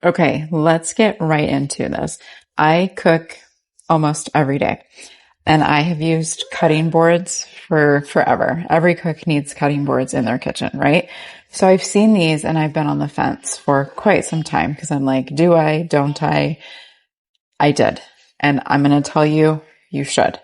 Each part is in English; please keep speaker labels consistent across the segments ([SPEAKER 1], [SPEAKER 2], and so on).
[SPEAKER 1] Okay, let's get right into this. I cook almost every day, and I have used cutting boards for forever. Every cook needs cutting boards in their kitchen, right? So I've seen these and I've been on the fence for quite some time because I'm like, do I? Don't I? I did. And I'm going to tell you, you should.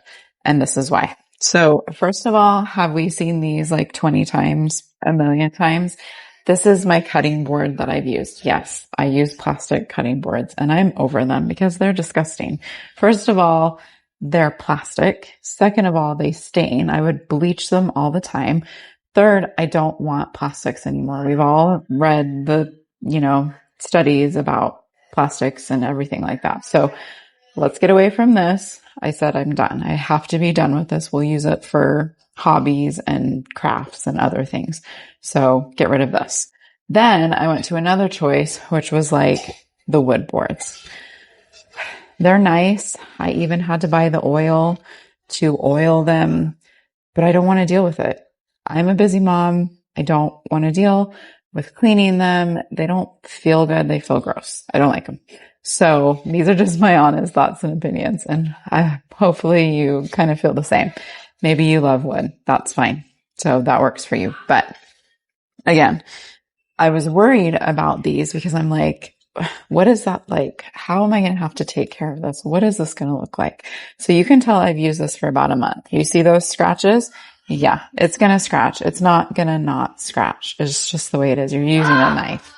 [SPEAKER 1] And this is why. So first of all, have we seen these like 20 times, a million times? This is my cutting board that I've used. Yes, I use plastic cutting boards and I'm over them because they're disgusting. First of all, they're plastic. Second of all, they stain. I would bleach them all the time. Third, I don't want plastics anymore. We've all read the, studies about plastics and everything like that. So let's get away from this. I said, I'm done. I have to be done with this. We'll use it for hobbies and crafts and other things. So get rid of this. Then I went to another choice, which was like the wood boards. They're nice. I even had to buy the oil to oil them, but I don't want to deal with it. I'm a busy mom. I don't want to deal with cleaning them. They don't feel good. They feel gross. I don't like them. So these are just my honest thoughts and opinions. And hopefully you kind of feel the same. Maybe you love wood. That's fine. So that works for you. But again, I was worried about these because I'm like, what is that like? How am I going to have to take care of this? What is this going to look like? So you can tell I've used this for about a month. You see those scratches? Yeah, it's going to scratch. It's not going to not scratch. It's just the way it is. You're using a knife.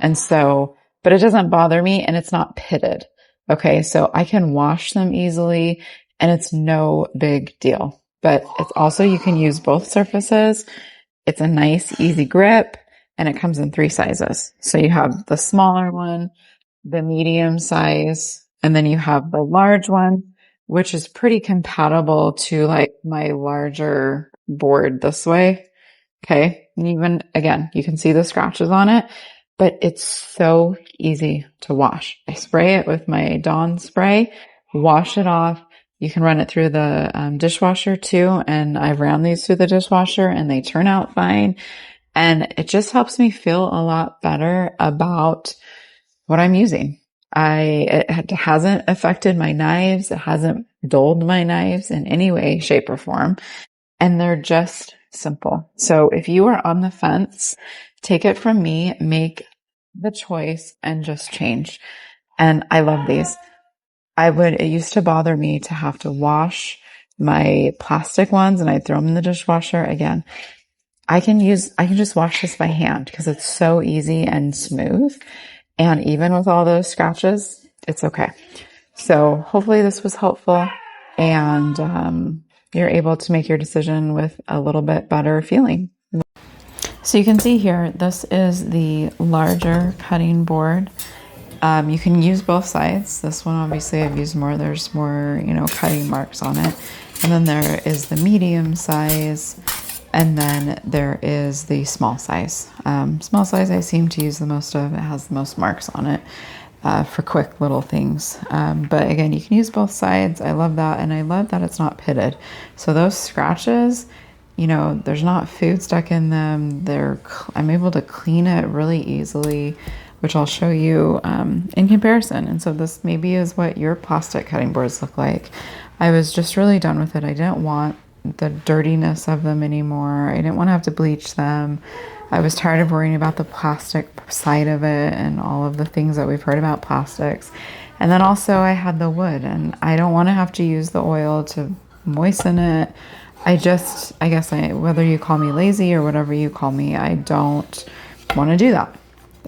[SPEAKER 1] And so, but it doesn't bother me and it's not pitted. Okay. So I can wash them easily and it's no big deal, but it's also, you can use both surfaces. It's a nice, easy grip and it comes in 3 sizes. So you have the smaller one, the medium size, and then you have the large one, which is pretty compatible to like my larger board this way. Okay. And even again, you can see the scratches on it, but it's so easy to wash. I spray it with my Dawn spray, wash it off. You can run it through the dishwasher too. And I've ran these through the dishwasher and they turn out fine. And it just helps me feel a lot better about what I'm using. It hasn't affected my knives. It hasn't dulled my knives in any way, shape, or form. And they're just simple. So if you are on the fence, take it from me, make the choice and just change. And I love these. It used to bother me to have to wash my plastic ones and I'd throw them in the dishwasher again. I can just wash this by hand because it's so easy and smooth. And even with all those scratches, it's okay. So hopefully this was helpful and you're able to make your decision with a little bit better feeling. So you can see here, this is the larger cutting board. You can use both sides. This one, obviously, I've used more. There's more, cutting marks on it. And then there is the medium size. And then there is the small size. Small size I seem to use the most of. It has the most marks on it for quick little things. But again, you can use both sides. I love that. And I love that it's not pitted. So those scratches, there's not food stuck in them. I'm able to clean it really easily, which I'll show you in comparison. And so this maybe is what your plastic cutting boards look like. I was just really done with it. I didn't want the dirtiness of them anymore. I didn't want to have to bleach them. I was tired of worrying about the plastic side of it and all of the things that we've heard about plastics. And then also I had the wood and I don't want to have to use the oil to moisten it. Whether you call me lazy or whatever you call me, I don't want to do that.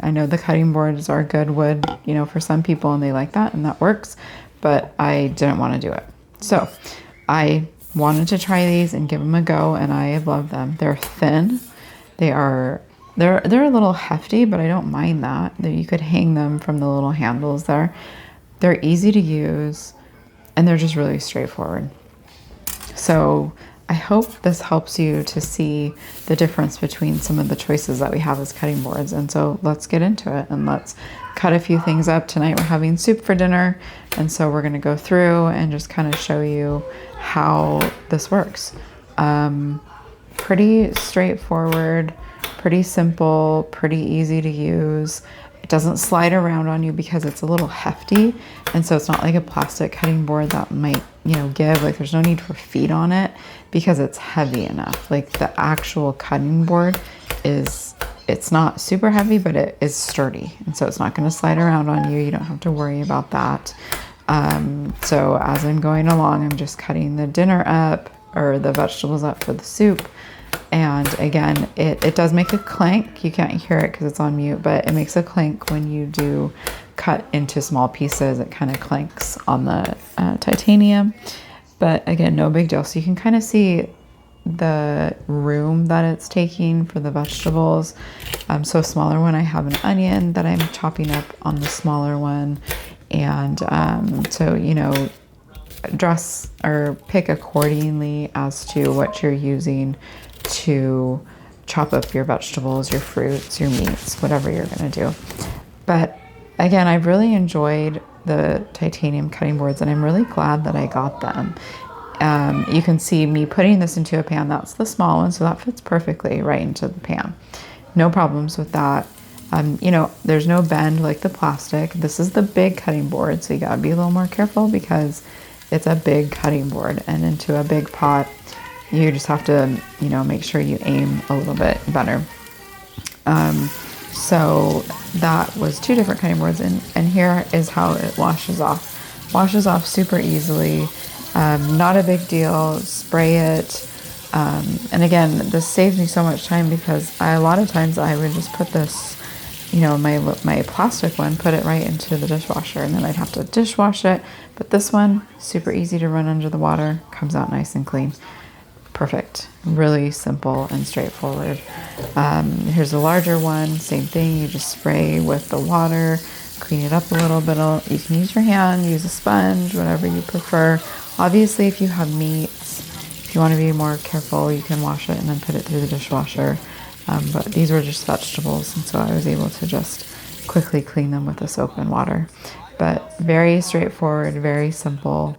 [SPEAKER 1] I know the cutting boards are good wood, for some people and they like that and that works, but I didn't want to do it. So I wanted to try these and give them a go and I love them. They're thin. They're a little hefty, but I don't mind that. You could hang them from the little handles there. They're easy to use and they're just really straightforward. So I hope this helps you to see the difference between some of the choices that we have as cutting boards. And so let's get into it and let's cut a few things up. Tonight we're having soup for dinner. And so we're going to go through and just kind of show you how this works. Pretty straightforward, pretty simple, pretty easy to use. It doesn't slide around on you because it's a little hefty. And so it's not like a plastic cutting board that might, give. Like there's no need for feet on it because it's heavy enough. Like the actual cutting board it's not super heavy, but it is sturdy. And so it's not going to slide around on you. You don't have to worry about that. So as I'm going along, I'm just cutting the dinner up or the vegetables up for the soup. And again, it does make a clank. You can't hear it because it's on mute, but it makes a clank when you do cut into small pieces. It kind of clanks on the titanium. But again, no big deal. So you can kind of see the room that it's taking for the vegetables. So a smaller one, I have an onion that I'm chopping up on the smaller one. And so, dress or pick accordingly as to what you're using to chop up your vegetables, your fruits, your meats, whatever you're going to do. But again, I've really enjoyed the titanium cutting boards and I'm really glad that I got them. You can see me putting this into a pan. That's the small one, so that fits perfectly right into the pan. No problems with that. There's no bend like the plastic. This is the big cutting board, so you gotta be a little more careful because it's a big cutting board, and into a big pot, you just have to, make sure you aim a little bit better. So that was 2 different cutting boards, and here is how it washes off. Washes off super easily. Not a big deal. Spray it. And again, this saves me so much time because a lot of times I would just put this, my plastic one, put it right into the dishwasher, and then I'd have to dishwash it. But this one, super easy to run under the water, comes out nice and clean. Perfect. Really simple and straightforward. Here's a larger one. Same thing. You just spray with the water, clean it up a little bit. You can use your hand, use a sponge, whatever you prefer. Obviously, if you have meats, if you want to be more careful, you can wash it and then put it through the dishwasher. But these were just vegetables, and so I was able to just quickly clean them with the soap and water. But very straightforward, very simple.